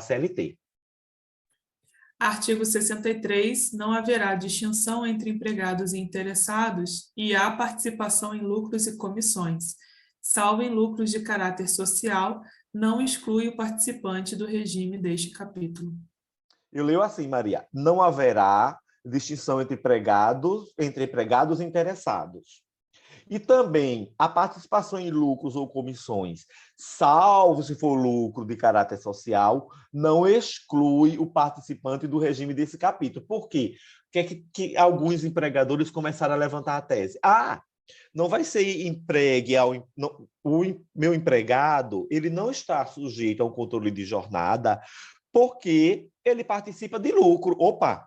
CLT. Artigo 63, não haverá distinção entre empregados e interessados e há participação em lucros e comissões, salvo em lucros de caráter social, não exclui o participante do regime deste capítulo. Eu leio assim, Maria, não haverá distinção entre empregados e interessados. E também a participação em lucros ou comissões, salvo se for lucro de caráter social, não exclui o participante do regime desse capítulo. Por quê? Porque que alguns empregadores começaram a levantar a tese. Não vai ser entregue o meu empregado, ele não está sujeito a um controle de jornada, porque ele participa de lucro. Opa!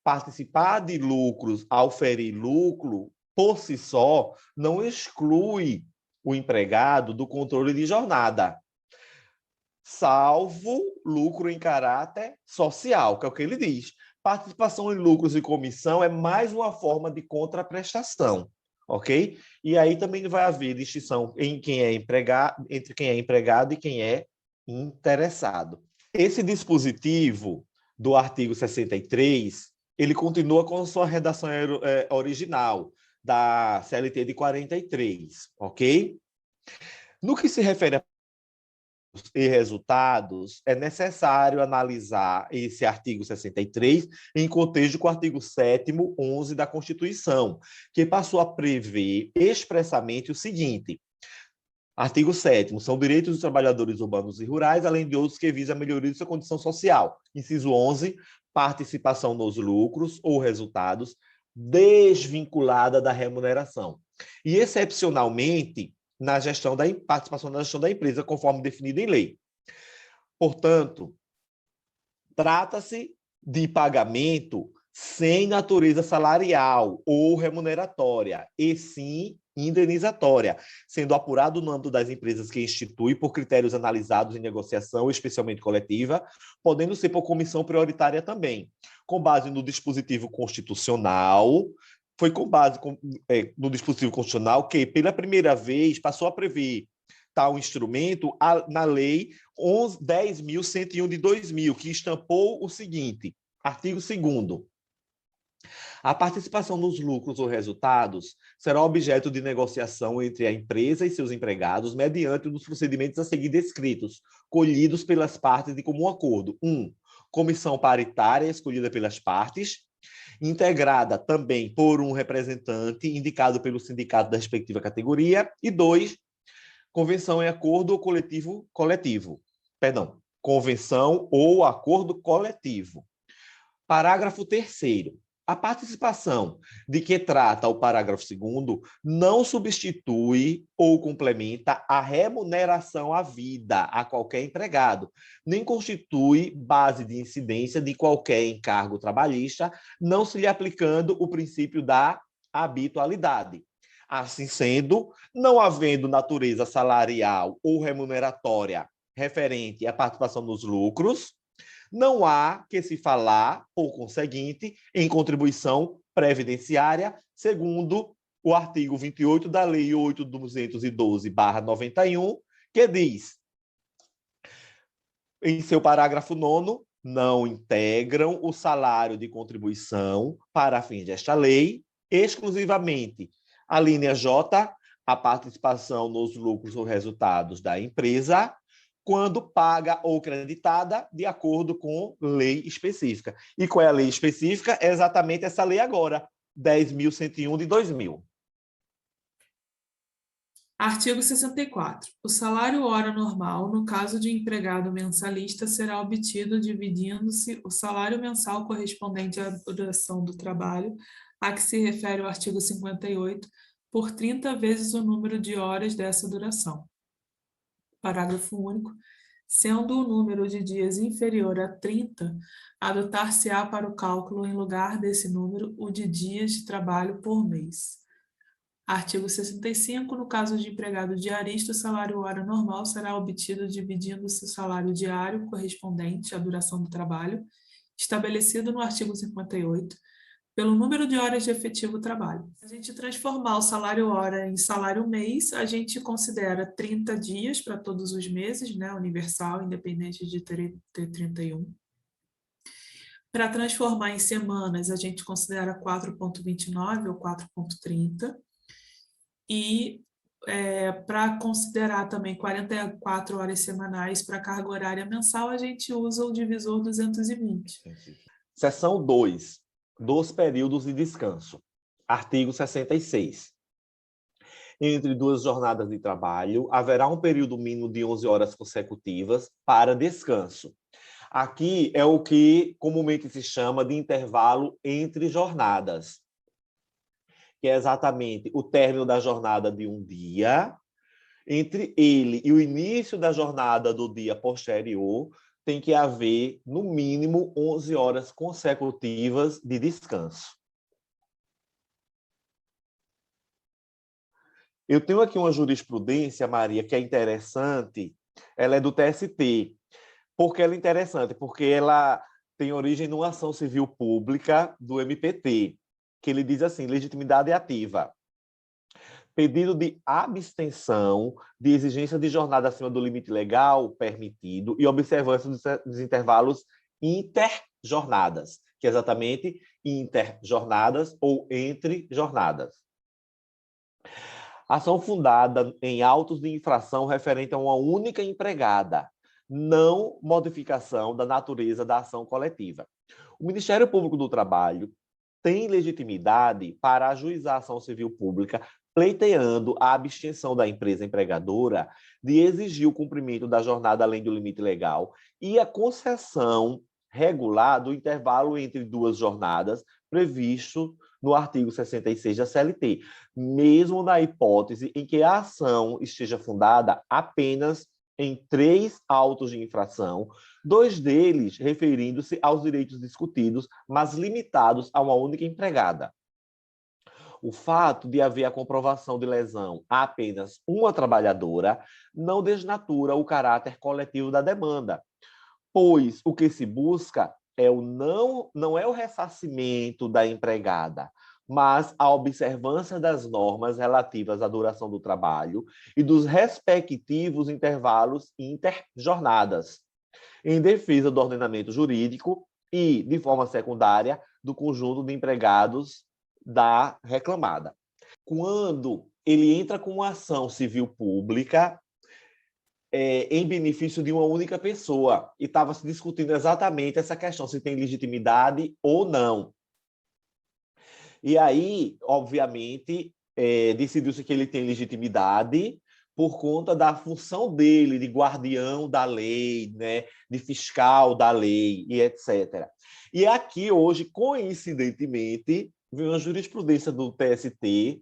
Participar de lucros, auferir lucro, por si só, não exclui o empregado do controle de jornada, salvo lucro em caráter social, que é o que ele diz. Participação em lucros e comissão é mais uma forma de contraprestação, ok? E aí também vai haver distinção entre quem é empregado e quem é interessado. Esse dispositivo do artigo 63, ele continua com sua redação original, da CLT de 43, ok? No que se refere a resultados, é necessário analisar esse artigo 63 em contexto com o artigo 7º, 11 da Constituição, que passou a prever expressamente o seguinte: artigo 7º, são direitos dos trabalhadores urbanos e rurais, além de outros que visam a melhoria de sua condição social. Inciso 11, participação nos lucros ou resultados desvinculada da remuneração. E, excepcionalmente, na gestão da participação na gestão da empresa, conforme definido em lei. Portanto, trata-se de pagamento sem natureza salarial ou remuneratória, e sim indenizatória, sendo apurado no âmbito das empresas que institui por critérios analisados em negociação, especialmente coletiva, podendo ser por comissão prioritária também, com base no dispositivo constitucional. Foi com base no dispositivo constitucional que, pela primeira vez, passou a prever tal instrumento na Lei 10.101 de 2000, que estampou o seguinte: artigo 2º. A participação nos lucros ou resultados será objeto de negociação entre a empresa e seus empregados mediante um dos procedimentos a seguir descritos, colhidos pelas partes de comum acordo. 1. Comissão paritária escolhida pelas partes, integrada também por um representante indicado pelo sindicato da respectiva categoria. E 2. Convenção em acordo ou coletivo. Convenção ou acordo coletivo. Parágrafo 3º. A participação de que trata o parágrafo 2º não substitui ou complementa a remuneração à vida a qualquer empregado, nem constitui base de incidência de qualquer encargo trabalhista, não se lhe aplicando o princípio da habitualidade. Assim sendo, não havendo natureza salarial ou remuneratória referente à participação nos lucros, não há que se falar, por conseguinte, em contribuição previdenciária, segundo o artigo 28 da Lei 8.212/91, que diz, em seu parágrafo 9º, não integram o salário de contribuição para fins desta lei, exclusivamente a linha J, a participação nos lucros ou resultados da empresa, quando paga ou creditada de acordo com lei específica. E qual é a lei específica? É exatamente essa lei agora, 10.101 de 2000. Artigo 64. O salário hora normal, no caso de empregado mensalista, será obtido dividindo-se o salário mensal correspondente à duração do trabalho, a que se refere o artigo 58, por 30 vezes o número de horas dessa duração. Parágrafo único. Sendo o número de dias inferior a 30, adotar-se-á para o cálculo, em lugar desse número, o de dias de trabalho por mês. Artigo 65. No caso de empregado diarista, o salário hora normal será obtido dividindo-se o salário diário correspondente à duração do trabalho, estabelecido no artigo 58, pelo número de horas de efetivo trabalho. Se a gente transformar o salário hora em salário mês, a gente considera 30 dias para todos os meses, né, universal, independente de ter 31. Para transformar em semanas, a gente considera 4,29 ou 4,30. E para considerar também 44 horas semanais para carga horária mensal, a gente usa o divisor 220. Seção 2, dos períodos de descanso. Artigo 66. Entre duas jornadas de trabalho, haverá um período mínimo de 11 horas consecutivas para descanso. Aqui é o que comumente se chama de intervalo entre jornadas, que é exatamente o término da jornada de um dia. Entre ele e o início da jornada do dia posterior, tem que haver, no mínimo, 11 horas consecutivas de descanso. Eu tenho aqui uma jurisprudência, Maria, que é interessante. Ela é do TST. Por que ela é interessante? Porque ela tem origem numa ação civil pública do MPT, que ele diz assim, legitimidade ativa. Pedido de abstenção de exigência de jornada acima do limite legal permitido e observância dos intervalos interjornadas, que é exatamente interjornadas ou entre jornadas. Ação fundada em autos de infração referente a uma única empregada, não modificação da natureza da ação coletiva. O Ministério Público do Trabalho tem legitimidade para ajuizar a ação civil pública pleiteando a abstenção da empresa empregadora de exigir o cumprimento da jornada além do limite legal e a concessão regular do intervalo entre duas jornadas previsto no artigo 66 da CLT, mesmo na hipótese em que a ação esteja fundada apenas em 3 autos de infração, 2 deles referindo-se aos direitos discutidos, mas limitados a uma única empregada. O fato de haver a comprovação de lesão a apenas uma trabalhadora não desnatura o caráter coletivo da demanda, pois o que se busca não é o ressarcimento da empregada, mas a observância das normas relativas à duração do trabalho e dos respectivos intervalos interjornadas, em defesa do ordenamento jurídico e, de forma secundária, do conjunto de empregados da reclamada. Quando ele entra com uma ação civil pública em benefício de uma única pessoa, e estava se discutindo exatamente essa questão, se tem legitimidade ou não. E aí, obviamente, decidiu-se que ele tem legitimidade por conta da função dele de guardião da lei, né, de fiscal da lei e etc. E aqui, hoje, coincidentemente, veio uma jurisprudência do TST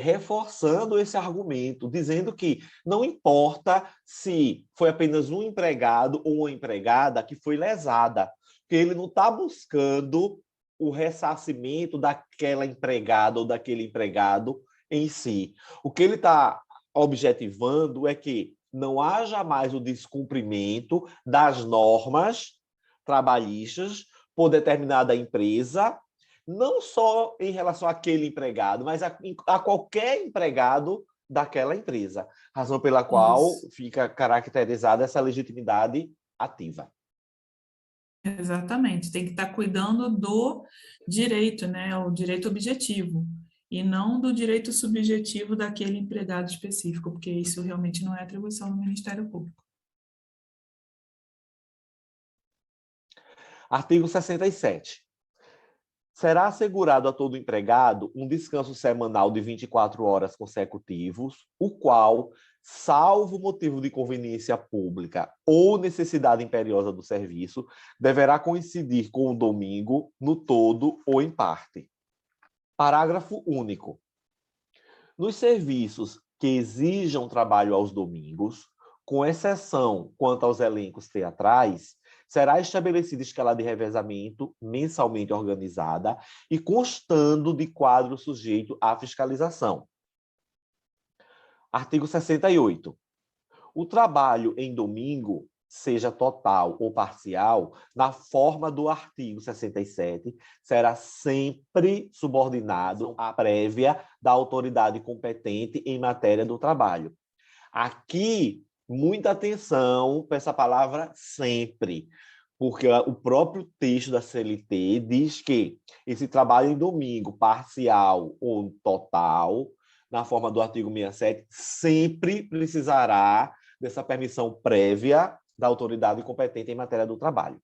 reforçando esse argumento, dizendo que não importa se foi apenas um empregado ou uma empregada que foi lesada, porque ele não está buscando o ressarcimento daquela empregada ou daquele empregado em si. O que ele está objetivando é que não haja mais o descumprimento das normas trabalhistas por determinada empresa, não só em relação àquele empregado, mas a qualquer empregado daquela empresa. Razão pela qual fica caracterizada essa legitimidade ativa. Exatamente, tem que estar cuidando do direito, né? O direito objetivo, e não do direito subjetivo daquele empregado específico, porque isso realmente não é atribuição do Ministério Público. Artigo 67. Será assegurado a todo empregado um descanso semanal de 24 horas consecutivos, o qual, salvo motivo de conveniência pública ou necessidade imperiosa do serviço, deverá coincidir com o domingo, no todo ou em parte. Parágrafo único. Nos serviços que exijam trabalho aos domingos, com exceção quanto aos elencos teatrais, será estabelecida escala de revezamento mensalmente organizada e constando de quadro sujeito à fiscalização. Artigo 68. O trabalho em domingo seja total ou parcial, na forma do artigo 67, será sempre subordinado à prévia da autoridade competente em matéria do trabalho. Aqui, muita atenção para essa palavra sempre, porque o próprio texto da CLT diz que esse trabalho em domingo, parcial ou total, na forma do artigo 67, sempre precisará dessa permissão prévia da autoridade competente em matéria do trabalho.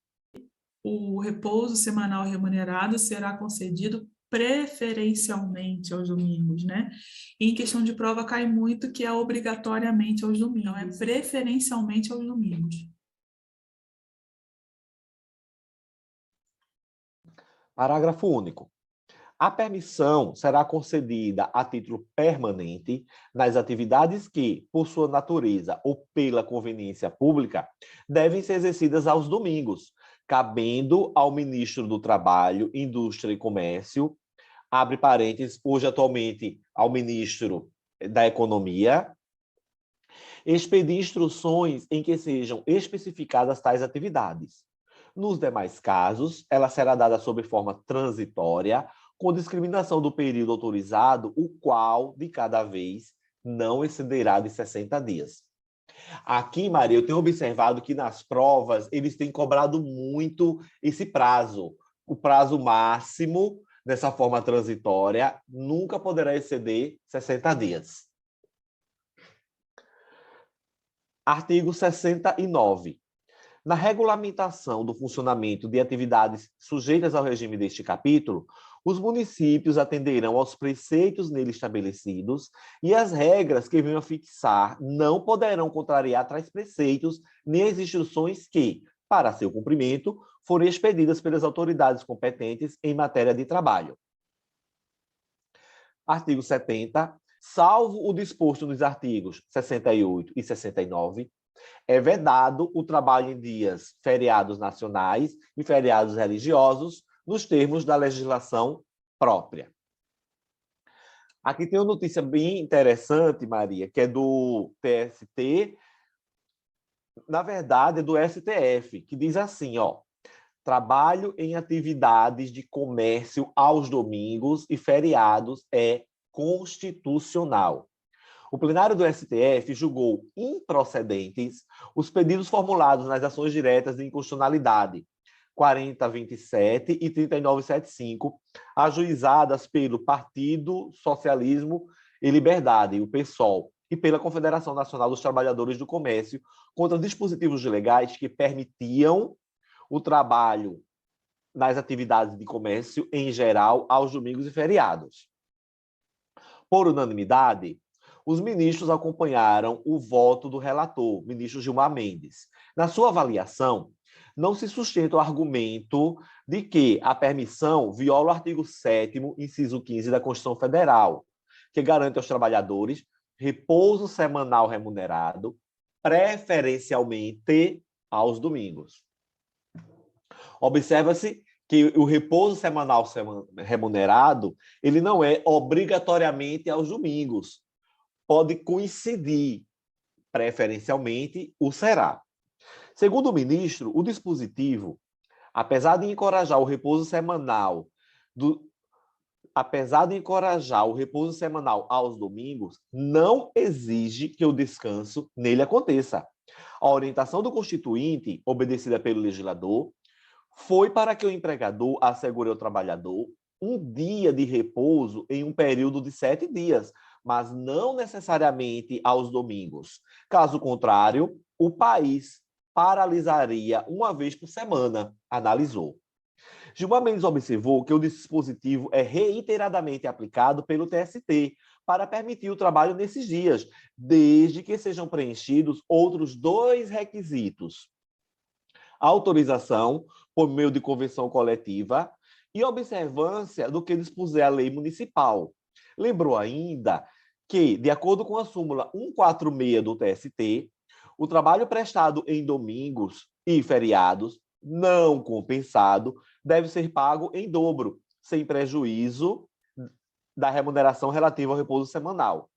O repouso semanal remunerado será concedido preferencialmente aos domingos, né? E em questão de prova cai muito que é obrigatoriamente aos domingos, não é preferencialmente aos domingos. Parágrafo único. A permissão será concedida a título permanente nas atividades que, por sua natureza ou pela conveniência pública, devem ser exercidas aos domingos, cabendo ao ministro do Trabalho, Indústria e Comércio, abre parênteses, hoje atualmente ao ministro da Economia, expedir instruções em que sejam especificadas tais atividades. Nos demais casos, ela será dada sob forma transitória, com discriminação do período autorizado, o qual, de cada vez, não excederá de 60 dias. Aqui, Maria, eu tenho observado que nas provas eles têm cobrado muito esse prazo. O prazo máximo, dessa forma transitória, nunca poderá exceder 60 dias. Artigo 69. Na regulamentação do funcionamento de atividades sujeitas ao regime deste capítulo, os municípios atenderão aos preceitos nele estabelecidos e as regras que venham a fixar não poderão contrariar tais preceitos nem as instruções que, para seu cumprimento, forem expedidas pelas autoridades competentes em matéria de trabalho. Artigo 70. Salvo o disposto nos artigos 68 e 69, é vedado o trabalho em dias feriados nacionais e feriados religiosos, nos termos da legislação própria. Aqui tem uma notícia bem interessante, Maria, que é do TST, na verdade é do STF, que diz assim, ó, trabalho em atividades de comércio aos domingos e feriados é constitucional. O plenário do STF julgou improcedentes os pedidos formulados nas ações diretas de inconstitucionalidade 4027 e 3975, ajuizadas pelo Partido Socialismo e Liberdade, o PSOL, e pela Confederação Nacional dos Trabalhadores do Comércio, contra dispositivos legais que permitiam o trabalho nas atividades de comércio, em geral, aos domingos e feriados. Por unanimidade, os ministros acompanharam o voto do relator, ministro Gilmar Mendes. Na sua avaliação, não se sustenta o argumento de que a permissão viola o artigo 7º, inciso 15 da Constituição Federal, que garante aos trabalhadores repouso semanal remunerado, preferencialmente aos domingos. Observa-se que o repouso semanal remunerado, ele não é obrigatoriamente aos domingos. Pode coincidir, preferencialmente, o será. Segundo o ministro, o dispositivo, apesar de encorajar o repouso semanal aos domingos, não exige que o descanso nele aconteça. A orientação do Constituinte, obedecida pelo legislador, foi para que o empregador assegure ao trabalhador um dia de repouso em um período de 7 dias, mas não necessariamente aos domingos. Caso contrário, o país paralisaria uma vez por semana, analisou. Gilmar Mendes observou que o dispositivo é reiteradamente aplicado pelo TST para permitir o trabalho nesses dias, desde que sejam preenchidos outros 2 requisitos: autorização por meio de convenção coletiva e observância do que dispuser a lei municipal. Lembrou ainda que, de acordo com a súmula 146 do TST, o trabalho prestado em domingos e feriados não compensado deve ser pago em dobro, sem prejuízo da remuneração relativa ao repouso semanal.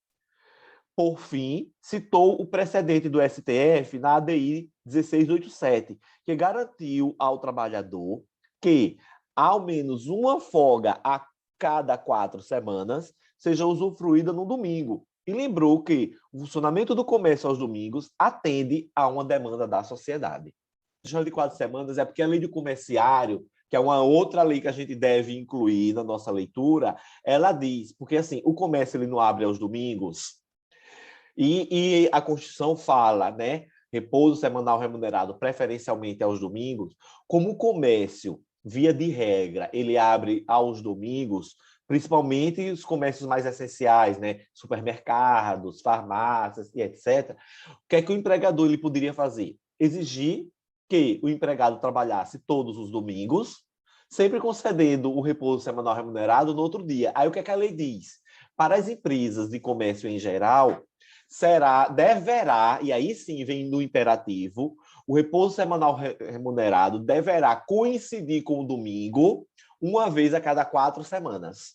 por fim, citou o precedente do STF na ADI 1687, que garantiu ao trabalhador que ao menos uma folga a cada 4 semanas seja usufruída no domingo. E lembrou que o funcionamento do comércio aos domingos atende a uma demanda da sociedade. A de 4 semanas é porque a lei do comerciário, que é uma outra lei que a gente deve incluir na nossa leitura, ela diz, porque assim, o comércio ele não abre aos domingos, e a Constituição fala, né, repouso semanal remunerado preferencialmente aos domingos, como o comércio, via de regra, ele abre aos domingos, principalmente os comércios mais essenciais, né, supermercados, farmácias e etc. O que é que o empregador ele poderia fazer? Exigir que o empregado trabalhasse todos os domingos, sempre concedendo o repouso semanal remunerado no outro dia. Aí o que é que a lei diz? Para as empresas de comércio em geral, deverá, e aí sim vem no imperativo, o repouso semanal remunerado deverá coincidir com o domingo, uma vez a cada 4 semanas.